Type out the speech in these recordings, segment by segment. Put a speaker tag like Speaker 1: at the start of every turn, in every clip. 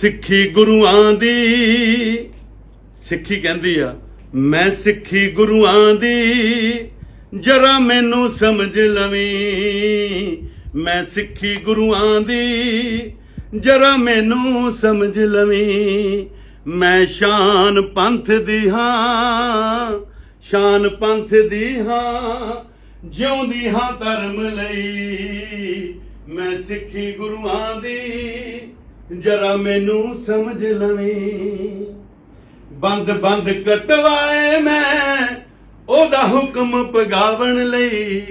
Speaker 1: ਸਿੱਖੀ ਗੁਰੂਆਂ ਦੀ ਸਿੱਖੀ ਕਹਿੰਦੀ ਆ ਮੈਂ ਸਿੱਖੀ ਗੁਰੂਆਂ ਦੀ ਜਰਾ ਮੈਨੂੰ ਸਮਝ ਲਵੀਂ। ਮੈਂ ਸਿੱਖੀ ਗੁਰੂਆਂ ਦੀ ਜਰਾ ਮੈਨੂੰ ਸਮਝ ਲਵੀਂ। ਮੈਂ ਸ਼ਾਨ ਪੰਥ ਦੀ ਹਾਂ, ਸ਼ਾਨ ਪੰਥ ਦੀ ਹਾਂ, ਜਿਉਂਦੀ ਹਾਂ ਧਰਮ ਲਈ। ਮੈਂ ਸਿੱਖੀ ਗੁਰੂਆਂ ਦੀ ਜਰਾ ਮੈਨੂੰ ਸਮਝ ਲਵੀਂ। ਬੰਦ ਬੰਦ ਕਟਵਾਏ ਮੈਂ ਉਹਦਾ ਹੁਕਮ ਪਗਾਵਣ ਲਈ।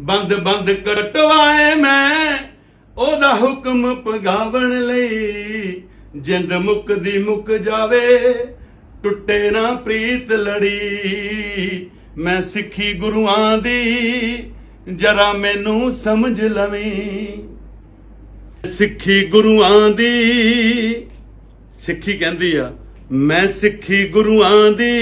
Speaker 1: ਬੰਦ ਬੰਦ ਕਟਵਾਏ ਮੈਂ ਉਹਦਾ ਹੁਕਮ ਪਗਾਵਣ ਲਈ। ਜਿੰਦ ਮੁੱਕਦੀ ਮੁੱਕ ਜਾਵੇ ਟੁੱਟੇ ਨਾ ਪ੍ਰੀਤ ਲੜੀ। ਮੈਂ ਸਿੱਖੀ ਗੁਰੂਆਂ ਦੀ ਜਰਾ ਮੈਨੂੰ ਸਮਝ ਲਵੀਂ। ਸਿੱਖੀ ਗੁਰੂਆਂ ਦੀ ਸਿੱਖੀ ਕਹਿੰਦੀ ਆ ਮੈਂ ਸਿੱਖੀ ਗੁਰੂਆਂ ਦੀ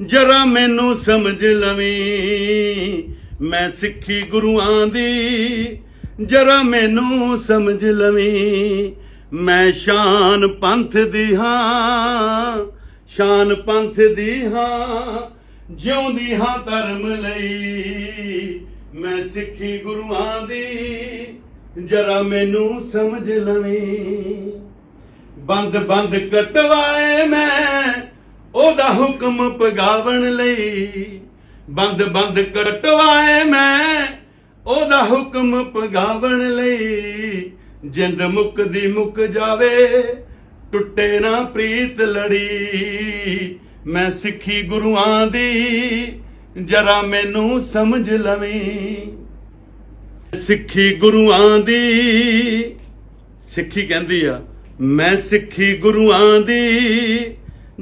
Speaker 1: ਜਰਾ ਮੈਨੂੰ ਸਮਝ ਲਵੀਂ। ਮੈਂ ਸਿੱਖੀ ਗੁਰੂਆਂ ਦੀ ਜਰਾ ਮੈਨੂੰ ਸਮਝ ਲਵੀਂ। ਮੈਂ ਸ਼ਾਨ ਪੰਥ ਦੀ ਹਾਂ, ਸ਼ਾਨ ਪੰਥ ਦੀ ਹਾਂ, ਜਿਉਂਦੀ ਹਾਂ ਧਰਮ ਲਈ। ਮੈਂ ਸਿੱਖੀ ਗੁਰੂਆਂ ਦੀ ਜਰਾ ਮੈਨੂੰ ਸਮਝ ਲਵੀਂ। ਬੰਦ ਬੰਦ ਕਟਵਾਏ ਮੈਂ ਉਹਦਾ ਹੁਕਮ ਪਗਾਵਣ ਲਈ। ਬੰਦ ਬੰਦ ਕਟਵਾਏ ਮੈਂ ਉਹਦਾ ਹੁਕਮ ਪਗਾਵਣ ਲਈ। ਜਿੰਦ ਮੁੱਕਦੀ ਮੁੱਕ ਜਾਵੇ ਟੁੱਟੇ ਨਾ ਪ੍ਰੀਤ ਲੜੀ। ਮੈਂ ਸਿੱਖੀ ਗੁਰੂਆਂ ਦੀ ਜਰਾ ਮੈਨੂੰ ਸਮਝ ਲਵੀਂ। ਸਿੱਖੀ ਗੁਰੂਆਂ ਦੀ ਸਿੱਖੀ ਕਹਿੰਦੀ ਆ ਮੈਂ ਸਿੱਖੀ ਗੁਰੂਆਂ ਦੀ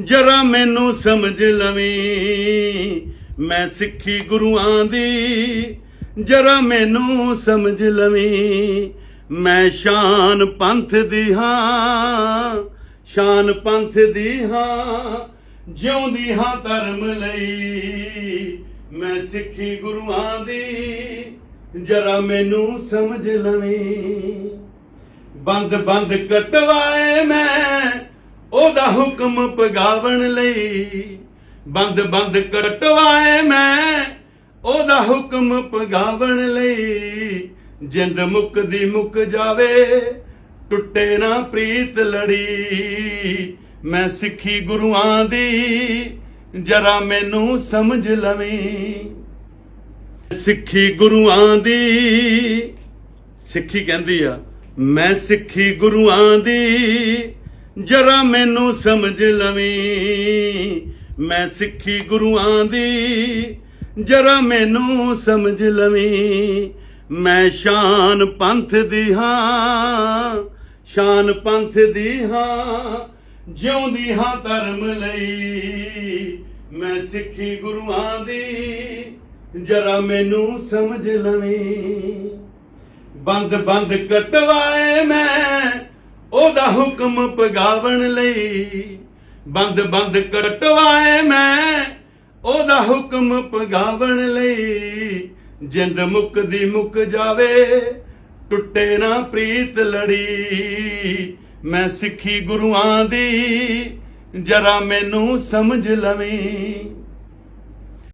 Speaker 1: ਜਰਾ ਮੈਨੂੰ ਸਮਝ ਲਵੀਂ। ਮੈਂ ਸਿੱਖੀ ਗੁਰੂਆਂ ਦੀ ਜਰਾ ਮੈਨੂੰ ਸਮਝ ਲਵੀਂ। ਮੈਂ ਸ਼ਾਨ ਪੰਥ ਦੀ ਹਾਂ, ਸ਼ਾਨ ਪੰਥ ਦੀ ਹਾਂ, ਜਿਉਂਦੀ ਹਾਂ ਧਰਮ ਲਈ। ਮੈਂ ਸਿੱਖੀ ਗੁਰੂਆਂ ਦੀ ਜਰਾ ਮੈਨੂੰ ਸਮਝ ਲਵੀਂ। ਬੰਦ ਬੰਦ ਕਟਵਾਏ ਮੈਂ ਉਹਦਾ ਹੁਕਮ ਪਗਾਵਣ ਲਈ। ਬੰਦ ਬੰਦ ਕਟਵਾਏ ਮੈਂ ਉਹਦਾ ਹੁਕਮ ਪਗਾਵਣ ਲਈ। ਜਿੰਦ ਮੁੱਕਦੀ ਮੁੱਕ ਜਾਵੇ ਟੁੱਟੇ ਨਾ ਪ੍ਰੀਤ ਲੜੀ। ਮੈਂ ਸਿੱਖੀ ਗੁਰੂਆਂ ਦੀ ਜਰਾ ਮੈਨੂੰ ਸਮਝ ਲਵੀਂ। ਸਿੱਖੀ ਗੁਰੂਆਂ ਦੀ ਸਿੱਖੀ ਕਹਿੰਦੀ ਆ ਮੈਂ ਸਿੱਖੀ ਗੁਰੂਆਂ ਦੀ ਜਰਾ ਮੈਨੂੰ ਸਮਝ ਲਵੀਂ। ਮੈਂ ਸਿੱਖੀ ਗੁਰੂਆਂ ਦੀ ਜਰਾ ਮੈਨੂੰ ਸਮਝ ਲਵੀਂ। ਮੈਂ ਸ਼ਾਨ ਪੰਥ ਦੀ ਹਾਂ, ਸ਼ਾਨ ਪੰਥ ਦੀ ਹਾਂ, ਜਿਉਂਦੀ ਹਾਂ ਧਰਮ ਲਈ। ਮੈਂ ਸਿੱਖੀ ਗੁਰੂਆਂ ਦੀ ਜਰਾ ਮੈਨੂੰ ਸਮਝ ਲਵੀਂ। ਬੰਦ ਬੰਦ ਕਟਵਾਏ ਮੈਂ ਉਹਦਾ ਹੁਕਮ ਪਗਾਵਣ ਲਈ। ਬੰਦ ਬੰਦ ਕਟਵਾਏ ਮੈਂ ਉਹਦਾ ਹੁਕਮ ਪਗਾਵਣ ਲਈ। ਜਿੰਦ ਮੁੱਕਦੀ ਮੁੱਕ ਜਾਵੇ ਟੁੱਟੇ ਨਾ ਪ੍ਰੀਤ ਲੜੀ। ਮੈਂ ਸਿੱਖੀ ਗੁਰੂਆਂ ਦੀ ਜਰਾ ਮੈਨੂੰ ਸਮਝ ਲਵੀਂ।